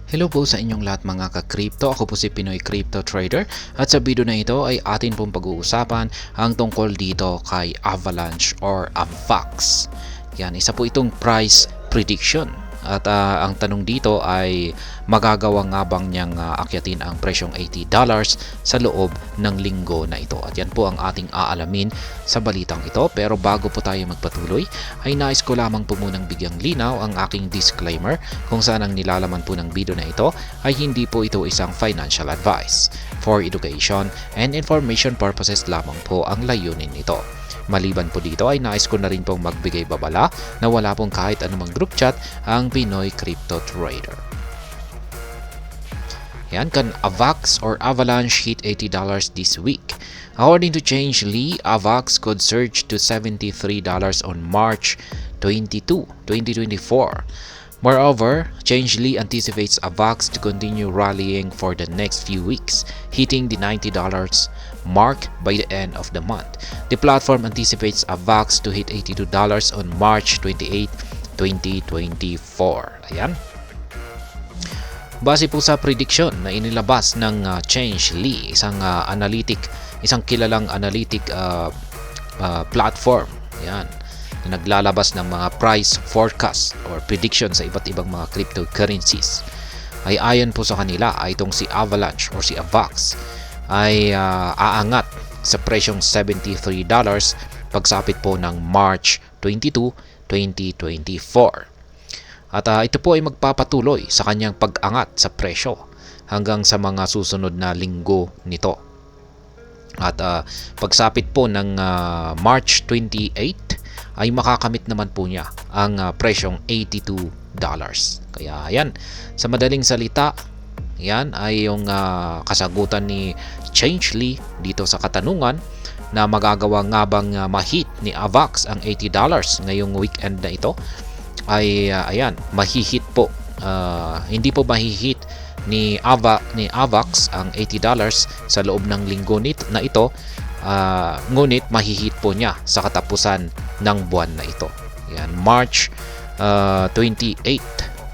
Hello po sa inyong lahat mga ka-crypto. Ako po si Pinoy Crypto Trader at sa video na ito ay atin pong pag-uusapan ang tungkol dito kay Avalanche or Avax. Yan, isa po itong price prediction. At ang tanong dito ay magagawa nga bang niyang akyatin ang presyong $80 sa loob ng linggo na ito. At yan po ang ating aalamin sa balitang ito. Pero bago po tayo magpatuloy ay nais ko lamang po munang bigyang linaw ang aking disclaimer kung saan ang nilalaman po ng video na ito ay hindi po ito isang financial advice. For education and information purposes lamang po ang layunin nito. Maliban po dito ay nais ko na rin pong magbigay babala na wala pong kahit anumang group chat ang Pinoy Crypto Trader. Yan, can Avax or Avalanche hit $80 this week? According to Change Lee, Avax could surge to $73 on March 22, 2024. Moreover, Change Lee anticipates Avax to continue rallying for the next few weeks, hitting the $90 mark by the end of the month. The platform anticipates Avax to hit $82 on March 28, 2024. Ayan. Base po sa prediction na inilabas ng Change Lee, isang kilalang analytic platform. Ayan. Na naglalabas ng mga price forecast or prediction sa iba't ibang mga cryptocurrencies. Ay ayon po sa kanila ay itong si Avalanche or si Avax ay aangat sa presyong $73 pagsapit po ng March 22, 2024. At ito po ay magpapatuloy sa kanyang pag-angat sa presyo hanggang sa mga susunod na linggo nito. At pagsapit po ng March 28 ay makakamit naman po niya ang presyong $82. Kaya yan, sa madaling salita, yan ay yung kasagutan ni Change Lee dito sa katanungan na magagawa nga bang ma-hit ni Avax ang $80 ngayong weekend na ito. Ay ayan, mahihit po. Hindi po mahihit ni Avax ang $80 sa loob ng linggo na ito. Ngunit mahihit po niya sa katapusan ng buwan na ito. Yan, March 28,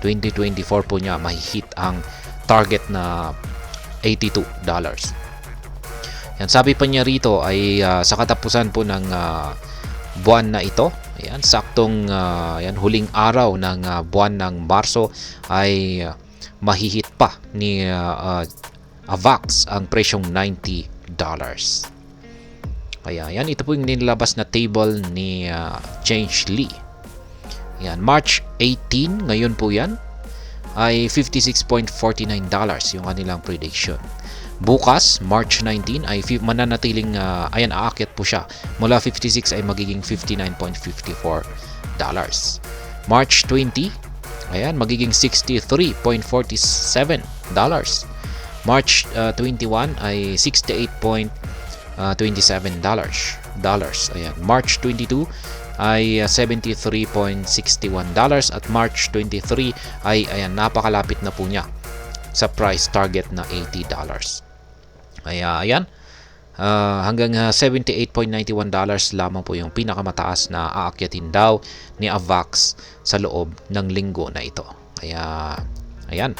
2024 po niya mahihit ang target na $82. Yan, sabi pa niya rito ay sa katapusan po ng buwan na ito, ayan, saktong yan, huling araw ng buwan ng Marso ay mahihit pa ni Avax ang presyong $90. Kaya yan, ito po yung nilabas na table ni Change Lee. Yan, March 18, ngayon po yan, ay $56.49 yung kanilang prediction. Bukas, March 19, ay mananatiling, aakyat po siya. Mula 56 ay magiging $59.54. March 20, ayan, magiging $63.47. March 21 ay $68.27. Ayan, March 22 ay $73.61 at March 23 ay ayan, napakalapit na po niya sa price target na $80. Kaya ayan, hanggang $78.91 lamang po yung pinakamataas na aakyatin daw ni Avax sa loob ng linggo na ito. Kaya ayan,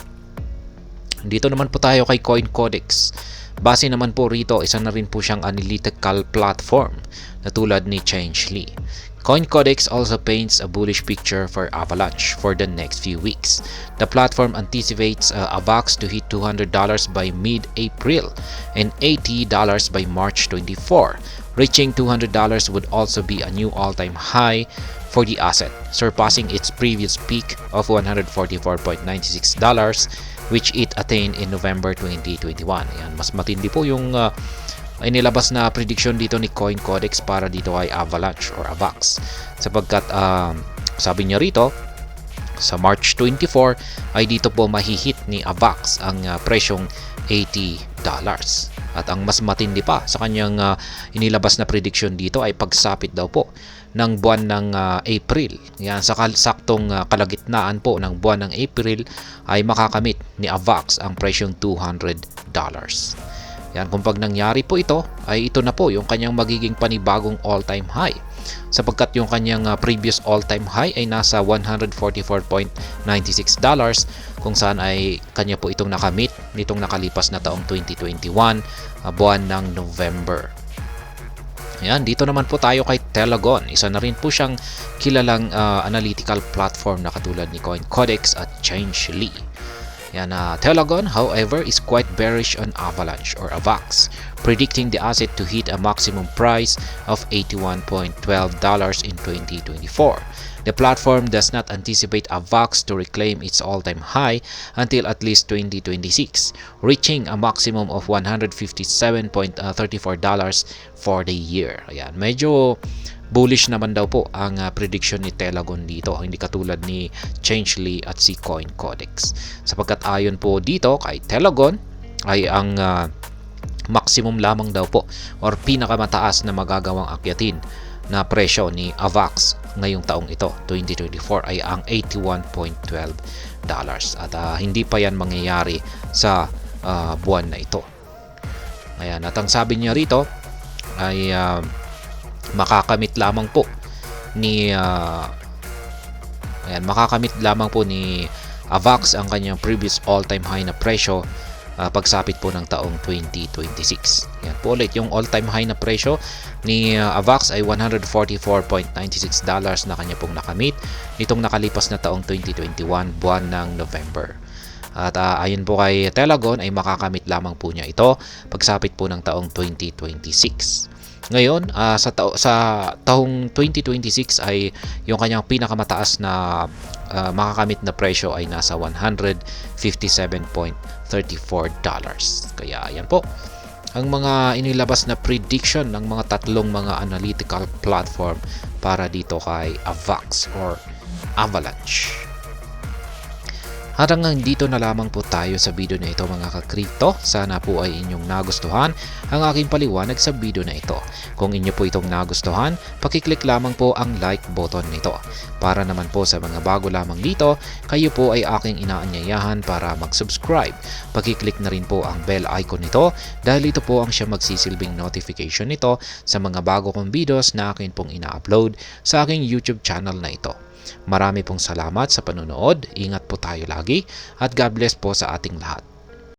dito naman po tayo kay CoinCodex. Base naman po rito, isa na rin po siyang analytical platform na tulad ni Change Lee. CoinCodex also paints a bullish picture for Avalanche for the next few weeks. The platform anticipates Avax to hit $200 by mid-April and $80 by March 24. Reaching $200 would also be a new all-time high for the asset, surpassing its previous peak of $144.96 which it attained in November 2021. Ayan, mas matindi po yung inilabas na prediction dito ni CoinCodex para dito ay Avalanche or Avax. Sapagkat sabi niya rito, sa March 24 ay dito po mahihit ni Avax ang presyong $80. At ang mas matindi pa sa kanyang inilabas na prediction dito ay pagsapit daw po ng buwan ng April. Yan, sa saktong kalagitnaan po ng buwan ng April ay makakamit ni Avax ang presyong $200. Yan, kung pag nangyari po ito, ay ito na po yung kanyang magiging panibagong all-time high. Sapagkat yung kanyang previous all-time high ay nasa $144.96 kung saan ay kanya po itong nakamit nitong nakalipas na taong 2021, buwan ng November. Yan, dito naman po tayo kay Telegon. Isa na rin po siyang kilalang analytical platform na katulad ni CoinCodex at Changelly. Yan, Telegon, however, is quite bearish on Avalanche or AVAX, predicting the asset to hit a maximum price of $81.12 in 2024. The platform does not anticipate AVAX to reclaim its all-time high until at least 2026, reaching a maximum of $157.34 for the year. Ayan, medyo bullish naman daw po ang prediction ni Telegon dito, hindi katulad ni Changelly at si CoinCodex. Sapagkat ayon po dito kay Telegon ay ang maximum lamang daw po or pinakamataas na magagawang akyatin na presyo ni AVAX ngayong taong ito, 2024, ay ang $81.12. At hindi pa yan mangyayari sa buwan na ito. Ayan, at ang sabi niya rito ay makakamit lamang po ni AVAX ang kanyang previous all-time high na presyo pagsapit po ng taong 2026. Yan po ulit, yung all-time high na presyo ni AVAX ay $144.96 na kanya pong nakamit nitong nakalipas na taong 2021, buwan ng November. At ayon po kay Telegon ay makakamit lamang po niya ito pagsapit po ng taong 2026. Ngayon, sa taong 2026 ay yung kanyang pinakamataas na makakamit na presyo ay nasa $157.34. Kaya ayan po ang mga inilabas na prediction ng mga tatlong mga analytical platform para dito kay AVAX or Avalanche. At hanggang dito na lamang po tayo sa video na ito mga ka-crypto. Sana po ay inyong nagustuhan ang aking paliwanag sa video na ito. Kung inyo po itong nagustuhan, pakiclick lamang po ang like button nito. Para naman po sa mga bago lamang dito, kayo po ay aking inaanyayahan para mag-subscribe. Pakiclick na rin po ang bell icon nito dahil ito po ang siya magsisilbing notification nito sa mga bago kong videos na akin pong ina-upload sa aking YouTube channel na ito. Marami pong salamat sa panonood, ingat po tayo lagi at God bless po sa ating lahat.